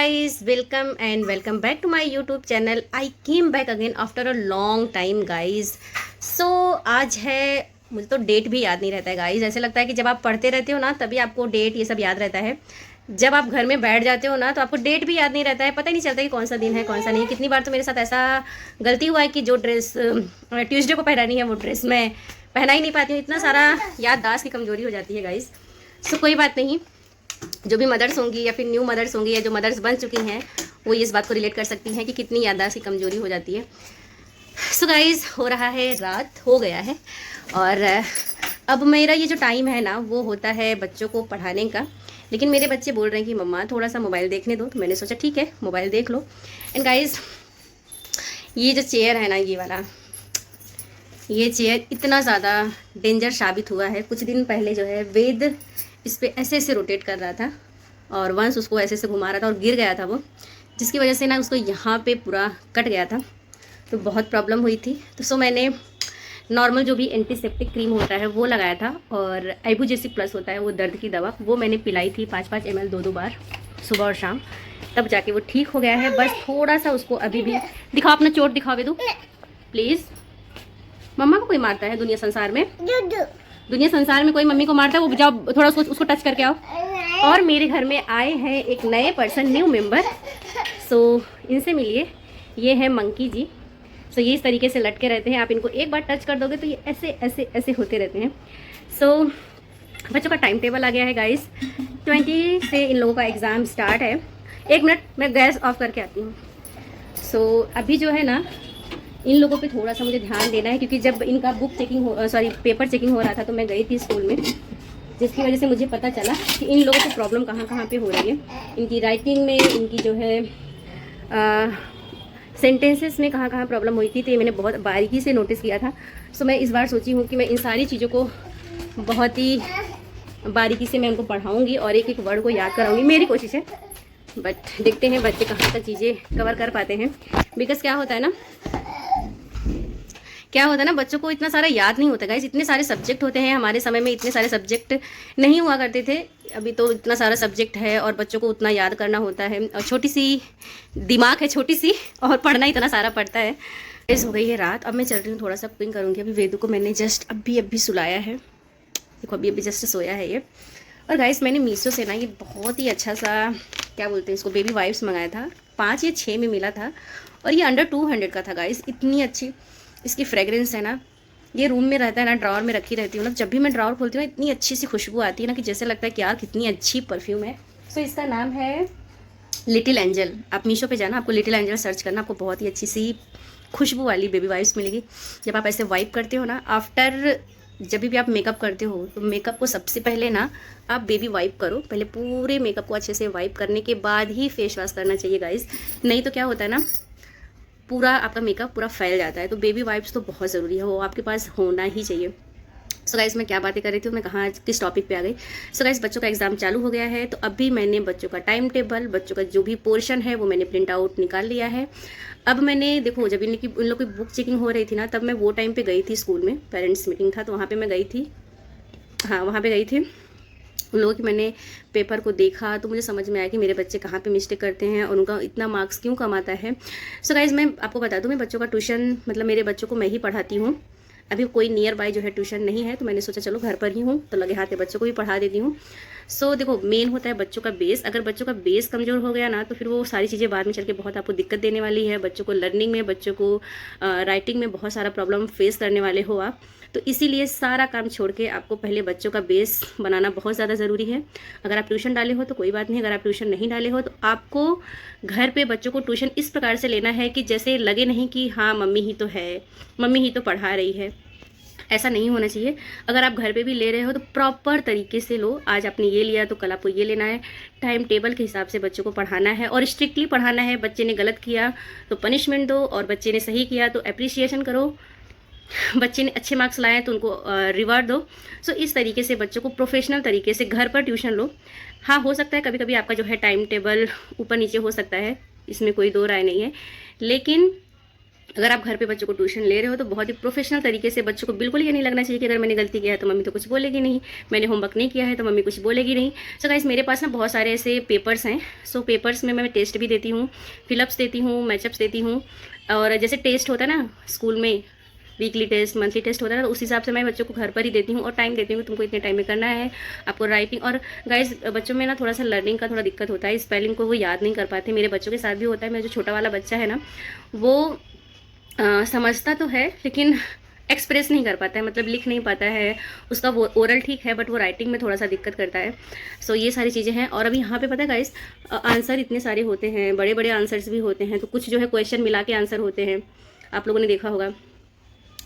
guys, welcome and welcome back to my YouTube channel. I came back again after a long time guys. So आज है, मुझे तो date भी याद नहीं रहता है गाइज। ऐसे लगता है कि जब आप पढ़ते रहते हो ना तभी आपको डेट ये सब याद रहता है। जब आप घर में बैठ जाते हो ना तो आपको डेट भी याद नहीं रहता है, पता ही नहीं चलता कि कौन सा दिन है कौन सा नहीं। कितनी बार तो मेरे साथ ऐसा गलती हुआ है कि जो ड्रेस ट्यूसडे को पहनानी है वो ड्रेस मैं पहना ही नहीं पाती हूँ। इतना सारा याददाश्त की कमजोरी हो जाती है गाइज। सो कोई बात नहीं, जो भी मदर्स होंगी या फिर न्यू मदर्स होंगी या जो मदर्स बन चुकी हैं वो इस बात को रिलेट कर सकती हैं कि कितनी याददाश्त की कमजोरी हो जाती है। सो गाइज, हो रहा है रात, हो गया है और अब मेरा ये जो टाइम है ना वो होता है बच्चों को पढ़ाने का। लेकिन मेरे बच्चे बोल रहे हैं कि मम्मा थोड़ा सा मोबाइल देखने दो, तो मैंने सोचा ठीक है मोबाइल देख लो। एंड गाइज, ये जो चेयर है ना ये वाला, ये चेयर इतना ज़्यादा डेंजर साबित हुआ है। कुछ दिन पहले जो है वेद इस पर ऐसे ऐसे रोटेट कर रहा था और वंस उसको ऐसे ऐसे घुमा रहा था और गिर गया था वो, जिसकी वजह से ना उसको यहाँ पे पूरा कट गया था, तो बहुत प्रॉब्लम हुई थी। तो सो मैंने नॉर्मल जो भी एंटीसेप्टिक क्रीम होता है वो लगाया था और आइबुजेसिक प्लस होता है वो दर्द की दवा, वो मैंने पिलाई थी 5-5 ml 2-2 बार सुबह और शाम, तब जाके वो ठीक हो गया है। बस थोड़ा सा उसको अभी भी दिखाओ, अपना चोट दिखावे दो प्लीज़। मम्मा को कोई मारता है दुनिया संसार में? दुनिया संसार में कोई मम्मी को मारता है? वो जाओ थोड़ा उसको टच करके आओ। और मेरे घर में आए हैं एक नए पर्सन, न्यू मेंबर। सो इनसे मिलिए, ये है मंकी जी। सो ये इस तरीके से लटके रहते हैं, आप इनको एक बार टच कर दोगे तो ये ऐसे ऐसे ऐसे होते रहते हैं। सो बच्चों का टाइम टेबल आ गया है गाइस, 20 से इन लोगों का एग्ज़ाम स्टार्ट है। 1 मिनट मैं गैस ऑफ करके आती हूँ। सो अभी जो है ना इन लोगों पे थोड़ा सा मुझे ध्यान देना है, क्योंकि जब इनका पेपर चेकिंग हो रहा था तो मैं गई थी स्कूल में, जिसकी वजह से मुझे पता चला कि इन लोगों को प्रॉब्लम कहाँ कहाँ पे हो रही है। इनकी राइटिंग में, इनकी जो है सेंटेंसेस में कहाँ कहाँ प्रॉब्लम हुई थी, तो ये मैंने बहुत बारीकी से नोटिस किया था। सो मैं इस बार सोची हूँ कि मैं इन सारी चीज़ों को बहुत ही बारीकी से मैं उनको पढ़ाऊँगी और एक एक वर्ड को याद कराऊँगी, मेरी कोशिश है। बट देखते हैं बच्चे कहाँ तक चीज़ें कवर कर पाते हैं। बिकॉज क्या होता है ना बच्चों को इतना सारा याद नहीं होता गाइस। इतने सारे सब्जेक्ट होते हैं, हमारे समय में इतने सारे सब्जेक्ट नहीं हुआ करते थे, अभी तो इतना सारा सब्जेक्ट है और बच्चों को उतना याद करना होता है। और छोटी सी दिमाग है, छोटी सी, और पढ़ना इतना सारा पड़ता है। इस हो गई है रात, अब मैं चल रही हूँ थोड़ा सा कुकिंग करूँगी। अभी वेदू को मैंने जस्ट अभी सुलाया है, देखो अभी जस्ट सोया है ये। और गाइस मैंने मीशो से ना ये बहुत ही अच्छा सा, क्या बोलते हैं इसको, बेबी वाइप्स मंगाया था। 5 या 6 में मिला था और ये अंडर 200 का था गाइस। इतनी अच्छी इसकी फ्रेगरेंस है ना, ये रूम में रहता है ना, ड्रॉर में रखी रहती हूँ ना, जब भी मैं ड्रॉर खोलती हूँ इतनी अच्छी सी खुशबू आती है ना कि जैसे लगता है कि यार कितनी अच्छी परफ्यूम है। सो इसका नाम है लिटिल एंजल। आप मीशो पे जाना, आपको लिटिल एंजल सर्च करना, आपको बहुत ही अच्छी सी खुशबू वाली बेबी वाइप्स मिलेगी। जब आप ऐसे वाइप करते हो ना, आफ्टर जब भी आप मेकअप करते हो तो मेकअप को सबसे पहले ना आप बेबी वाइप करो। पहले पूरे मेकअप को अच्छे से वाइप करने के बाद ही फेस वॉश करना चाहिए गाइस, नहीं तो क्या होता है ना पूरा आपका मेकअप पूरा फैल जाता है। तो बेबी वाइप्स तो बहुत ज़रूरी है, वो आपके पास होना ही चाहिए। सो गाइस, मैं क्या बातें कर रही थी, मैं कहाँ किस टॉपिक पे आ गई। सो गाइस, बच्चों का एग्ज़ाम चालू हो गया है, तो अभी मैंने बच्चों का टाइम टेबल, बच्चों का जो भी पोर्शन है वो मैंने प्रिंट आउट निकाल लिया है। अब मैंने देखो, जब इन लोग की बुक चेकिंग हो रही थी ना, तब मैं वो टाइम पर गई थी स्कूल में, पेरेंट्स मीटिंग था तो वहाँ पर मैं गई थी। हाँ, वहाँ पर गई थी। उन लोगों की मैंने पेपर को देखा तो मुझे समझ में आया कि मेरे बच्चे कहाँ पे मिस्टेक करते हैं और उनका इतना मार्क्स क्यों कम आता है। सो गाइज, मैं आपको बता दूँ, मैं बच्चों का ट्यूशन, मतलब मेरे बच्चों को मैं ही पढ़ाती हूँ। अभी कोई नियर बाय जो है ट्यूशन नहीं है, तो मैंने सोचा चलो घर पर ही हूँ तो लगे हाथ बच्चों को भी पढ़ा देती हूँ। सो देखो, मेन होता है बच्चों का बेस। अगर बच्चों का बेस कमज़ोर हो गया ना तो फिर वो सारी चीज़ें बाद में चल के बहुत आपको दिक्कत देने वाली है। बच्चों को लर्निंग में, बच्चों को राइटिंग में बहुत सारा प्रॉब्लम फेस करने वाले हो आप। तो इसीलिए सारा काम छोड़ के आपको पहले बच्चों का बेस बनाना बहुत ज़्यादा ज़रूरी है। अगर आप ट्यूशन डाले हो तो कोई बात नहीं, अगर आप ट्यूशन नहीं डाले हो तो आपको घर पे बच्चों को ट्यूशन इस प्रकार से लेना है कि जैसे लगे नहीं कि हाँ मम्मी ही तो है, मम्मी ही तो पढ़ा रही है। ऐसा नहीं होना चाहिए। अगर आप घर पे भी ले रहे हो तो प्रॉपर तरीके से लो। आज आपने ये लिया तो कल आपको ये लेना है। टाइम टेबल के हिसाब से बच्चों को पढ़ाना है और स्ट्रिक्टली पढ़ाना है। बच्चे ने गलत किया तो पनिशमेंट दो और बच्चे ने सही किया तो अप्रिसिएशन करो। बच्चे ने अच्छे मार्क्स लाए तो उनको रिवार्ड दो। सो इस तरीके से बच्चों को प्रोफेशनल तरीके से घर पर ट्यूशन लो। हाँ, हो सकता है कभी कभी आपका जो है टाइम टेबल ऊपर नीचे हो सकता है, इसमें कोई दो राय नहीं है, लेकिन अगर आप घर पे बच्चों को ट्यूशन ले रहे हो तो बहुत ही प्रोफेशनल तरीके से, बच्चों को बिल्कुल ये नहीं लगना चाहिए कि अगर मैंने गलती किया है तो मम्मी तो कुछ बोलेगी नहीं, मैंने होमवर्क नहीं किया है तो मम्मी कुछ बोलेगी नहीं। सो गाइस मेरे पास ना बहुत सारे ऐसे पेपर्स हैं। सो पेपर्स में मैं टेस्ट भी देती हूँ, फिलअप्स देती हूँ, मैचअप्स देती हूँ। और जैसे टेस्ट होता है ना स्कूल में, वीकली टेस्ट, मंथली टेस्ट होता है ना, तो उस हिसाब से मैं बच्चों को घर पर ही देती हूँ और टाइम देती हूँ, तुमको इतने टाइम में करना है आपको राइटिंग। और गाइस बच्चों में ना थोड़ा सा लर्निंग का थोड़ा दिक्कत होता है, स्पेलिंग को वो याद नहीं कर पाते। मेरे बच्चों के साथ भी होता है। मेरा जो छोटा वाला बच्चा है ना, वो समझता तो है लेकिन एक्सप्रेस नहीं कर पाता है, मतलब लिख नहीं पाता है। उसका वो ओरल ठीक है बट वो राइटिंग में थोड़ा सा दिक्कत करता है। सो ये सारी चीज़ें हैं। और अभी यहाँ पे पता है गाइस, आंसर इतने सारे होते हैं, बड़े बड़े आंसर्स भी होते हैं, तो कुछ जो है क्वेश्चन मिला के आंसर होते हैं, आप लोगों ने देखा होगा।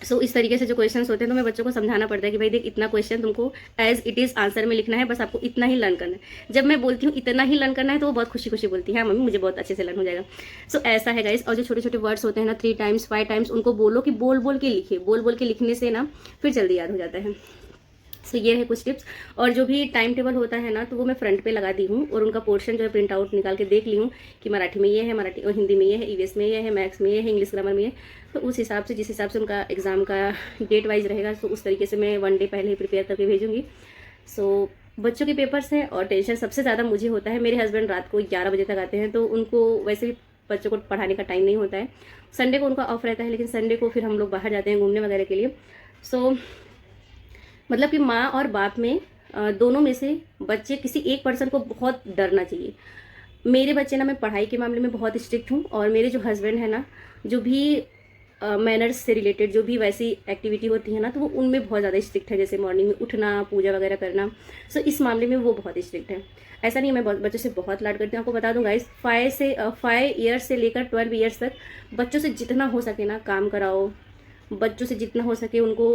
सो इस तरीके से जो क्वेश्चंस होते हैं तो मैं बच्चों को समझाना पड़ता है कि भाई देख, इतना क्वेश्चन तुमको एज इट इज़ आंसर में लिखना है, बस आपको इतना ही लर्न करना है। जब मैं बोलती हूँ इतना ही लर्न करना है तो वो बहुत खुशी खुशी बोलती है, हाँ मम्मी मुझे बहुत अच्छे से लर्न हो जाएगा। सो ऐसा है गाइस। और जो छोटे छोटे वर्ड्स होते हैं ना, 3 टाइम्स 5 टाइम्स उनको बोलो कि बोल बोल के लिखे, बोल बोल के लिखने से ना फिर जल्दी याद हो जाता है। सो ये है कुछ टिप्स। और जो भी टाइम टेबल होता है ना, तो वो मैं फ्रंट पे लगा दी हूँ और उनका पोर्शन जो है प्रिंट आउट निकाल के देख ली हूँ कि मराठी में ये है, मराठी और हिंदी में ये है, ईवीएस में ये है, मैथ्स में ये है, इंग्लिश ग्रामर में ये। तो उस हिसाब से, जिस हिसाब से उनका एग्ज़ाम का डेट वाइज रहेगा, तो उस तरीके से मैं 1 डे पहले ही प्रिपेयर करके भेजूँगी। सो बच्चों के पेपर्स हैं और टेंशन सबसे ज़्यादा मुझे होता है। मेरे हस्बैंड रात को 11 बजे तक आते हैं, तो उनको वैसे भी बच्चों को पढ़ाने का टाइम नहीं होता है। संडे को उनका ऑफ रहता है, लेकिन संडे को फिर हम लोग बाहर जाते हैं घूमने वगैरह के लिए। सो मतलब कि माँ और बाप में दोनों में से बच्चे किसी एक पर्सन को बहुत डरना चाहिए। मेरे बच्चे ना, मैं पढ़ाई के मामले में बहुत स्ट्रिक्ट हूँ, और मेरे जो हस्बैंड है ना, जो भी मैनर्स से रिलेटेड जो भी वैसी एक्टिविटी होती है ना, तो वो उनमें बहुत ज़्यादा स्ट्रिक्ट है, जैसे मॉर्निंग में उठना, पूजा वगैरह करना। सो इस मामले में वो बहुत स्ट्रिक्ट है। ऐसा नहीं है, मैं बच्चों से बहुत लाड करती हूँ। आपको बता दूँ गाइस, 5 ईयर्स से लेकर 12 ईयर्स तक बच्चों से जितना हो सके ना काम कराओ, बच्चों से जितना हो सके उनको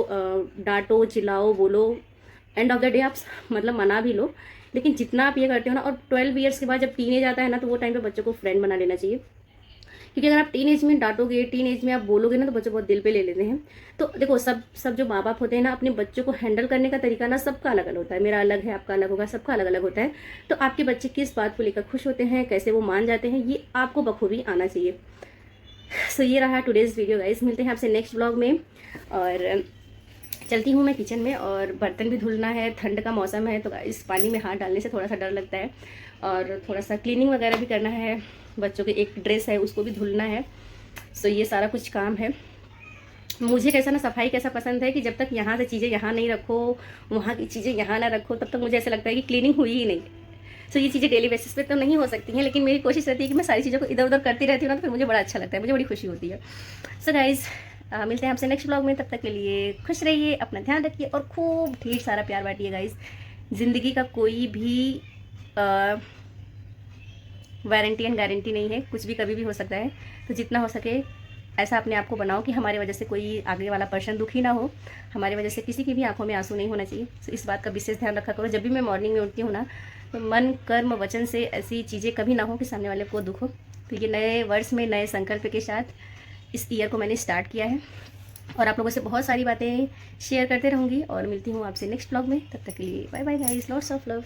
डांटो, चिल्लाओ, बोलो। एंड ऑफ द डे आप मतलब मना भी लो, लेकिन जितना आप ये करते हो ना, और 12 ईयर्स के बाद जब टीन एज आता है ना, तो वो टाइम पे बच्चों को फ्रेंड बना लेना चाहिए। क्योंकि अगर आप टीन एज में डांटोगे, टीन एज में आप बोलोगे ना, तो बच्चे बहुत दिल पे ले लेते हैं। तो देखो, सब जो माँ बाप होते हैं ना, अपने बच्चों को हैंडल करने का तरीका ना सबका अलग अलग होता है। मेरा अलग है, आपका अलग होगा, सबका अलग अलग होता है। तो आपके बच्चे किस बात को लेकर खुश होते हैं, कैसे वो मान जाते हैं, ये आपको बखूबी आना चाहिए। सो ये रहा टुडेज़ वीडियो गाइस। मिलते हैं आपसे नेक्स्ट ब्लॉग में। और चलती हूँ मैं किचन में, और बर्तन भी धुलना है, ठंड का मौसम है तो इस पानी में हाथ डालने से थोड़ा सा डर लगता है। और थोड़ा सा क्लीनिंग वगैरह भी करना है, बच्चों के एक ड्रेस है उसको भी धुलना है। सो ये सारा कुछ काम है। मुझे कैसा ना, सफाई कैसा पसंद है कि जब तक यहाँ से चीज़ें यहाँ नहीं रखो, वहाँ की चीज़ें यहाँ ना रखो, तब तक मुझे ऐसा लगता है कि क्लीनिंग हुई ही नहीं। सो ये चीज़ें डेली बेसिस पे तो नहीं हो सकती हैं, लेकिन मेरी कोशिश रहती है कि मैं सारी चीज़ों को इधर उधर करती रहती हूँ ना, तो फिर मुझे बड़ा अच्छा लगता है, मुझे बड़ी खुशी होती है। सो गाइज़ मिलते हैं आपसे नेक्स्ट ब्लॉग में। तब तक के लिए खुश रहिए, अपना ध्यान रखिए और खूब ढेर सारा प्यार बांटिए गाइज़। ज़िंदगी का कोई भी वारंटी एंड गारंटी नहीं है, कुछ भी कभी भी हो सकता है। तो जितना हो सके ऐसा अपने आप को बनाओ कि हमारी वजह से कोई आगे वाला पर्सन दुखी ना हो, हमारी वजह से किसी की भी आंखों में आंसू नहीं होना चाहिए। तो इस बात का विशेष ध्यान रखा करो। जब भी मैं मॉर्निंग में उठती हूँ ना, तो मन कर्म वचन से ऐसी चीज़ें कभी ना हो कि सामने वाले को दुख हो। तो ये नए वर्ष में नए संकल्प के साथ इस ईयर को मैंने स्टार्ट किया है, और आप लोगों से बहुत सारी बातें शेयर करते रहूँगी। और मिलती हूँ आपसे नेक्स्ट ब्लॉग में। तब तक के लिए bye bye guys, lots of love.